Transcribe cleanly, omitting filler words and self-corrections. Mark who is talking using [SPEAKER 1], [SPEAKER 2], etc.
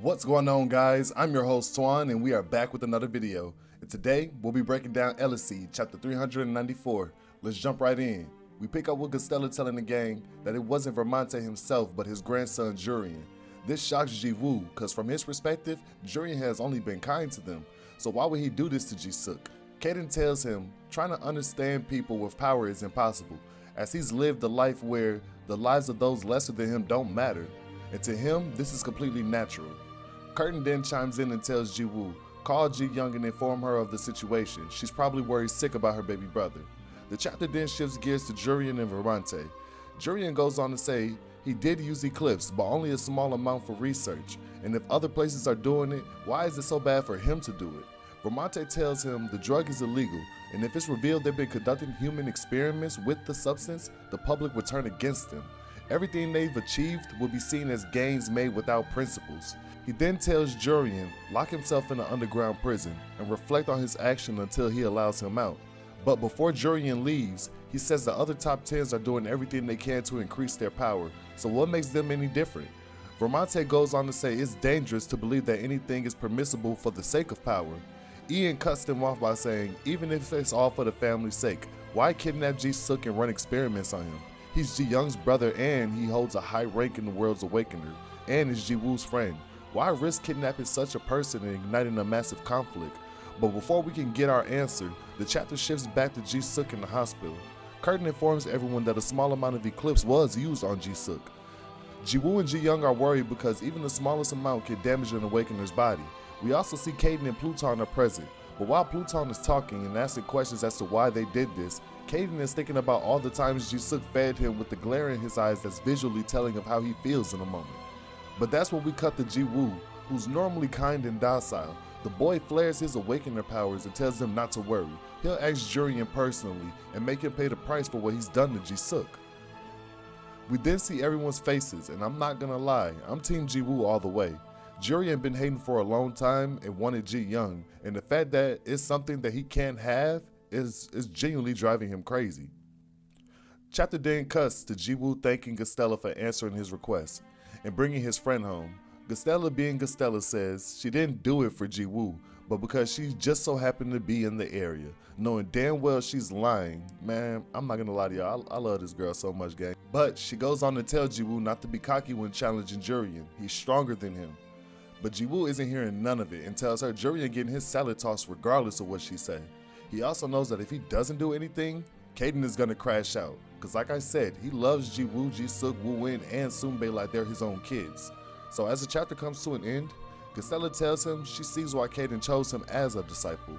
[SPEAKER 1] What's going on, guys? I'm your host Twan and we are back with another video. And today we'll be breaking down ELECEED chapter 394. Let's jump right in. We pick up with Gastella telling the gang that it wasn't Vermonte himself but his grandson Jurian. This shocks Ji-Woo because from his perspective, Jurian has only been kind to them. So why would he do this to Ji-Suk? Kaden tells him trying to understand people with power is impossible, as he's lived a life where the lives of those lesser than him don't matter. And to him, this is completely natural. Curtin then chimes in and tells Ji-Woo, call Ji-Young and inform her of the situation. She's probably worried sick about her baby brother. The chapter then shifts gears to Jurian and Vermonte. Jurian goes on to say he did use Eclipse, but only a small amount for research. And if other places are doing it, why is it so bad for him to do it? Vermonte tells him the drug is illegal, and if it's revealed they've been conducting human experiments with the substance, the public would turn against them. Everything they've achieved will be seen as gains made without principles. He then tells Jurian lock himself in an underground prison and reflect on his action until he allows him out. But before Jurian leaves, he says the other top 10s are doing everything they can to increase their power, so what makes them any different? Vermonte goes on to say it's dangerous to believe that anything is permissible for the sake of power. Ian cuts them off by saying even if it's all for the family's sake, why kidnap Ji-Suk and run experiments on him? He's Ji-Young's brother and he holds a high rank in the world's awakener, and is Ji-Woo's friend. Why risk kidnapping such a person and igniting a massive conflict? But before we can get our answer, the chapter shifts back to Ji-Suk in the hospital. Curtin informs everyone that a small amount of Eclipse was used on Ji-Suk. Ji-Woo and Ji-Young are worried because even the smallest amount can damage an awakener's body. We also see Kaden and Pluton are present, but while Pluton is talking and asking questions as to why they did this, Kaden is thinking about all the times Ji-Suk fed him with the glare in his eyes that's visually telling of how he feels in a moment. But that's when we cut to Ji-Woo, who's normally kind and docile. The boy flares his awakener powers and tells them not to worry. He'll ask Jurian personally and make him pay the price for what he's done to Ji-Suk. We then see everyone's faces, and I'm not gonna lie, I'm Team Ji-Woo all the way. Jurian been hating for a long time and wanted Ji-Young, and the fact that it's something that he can't have is genuinely driving him crazy. Chapter then cuts to Ji-Woo thanking Gastella for answering his request and bringing his friend home. Gastella, being Gastella, says she didn't do it for Ji-Woo, but because she just so happened to be in the area, knowing damn well she's lying. Man, I'm not gonna lie to y'all, I love this girl so much, gang. But she goes on to tell Ji-Woo not to be cocky when challenging Jurian. He's stronger than him. But Ji-Woo isn't hearing none of it and tells her Jurian getting his salad tossed regardless of what she say. He also knows that if he doesn't do anything, Kaden is gonna crash out. Cause like I said, he loves Ji-Woo, Ji-Suk, Woo-In, and Soonbae like they're his own kids. So as the chapter comes to an end, Gastella tells him she sees why Kaden chose him as a disciple.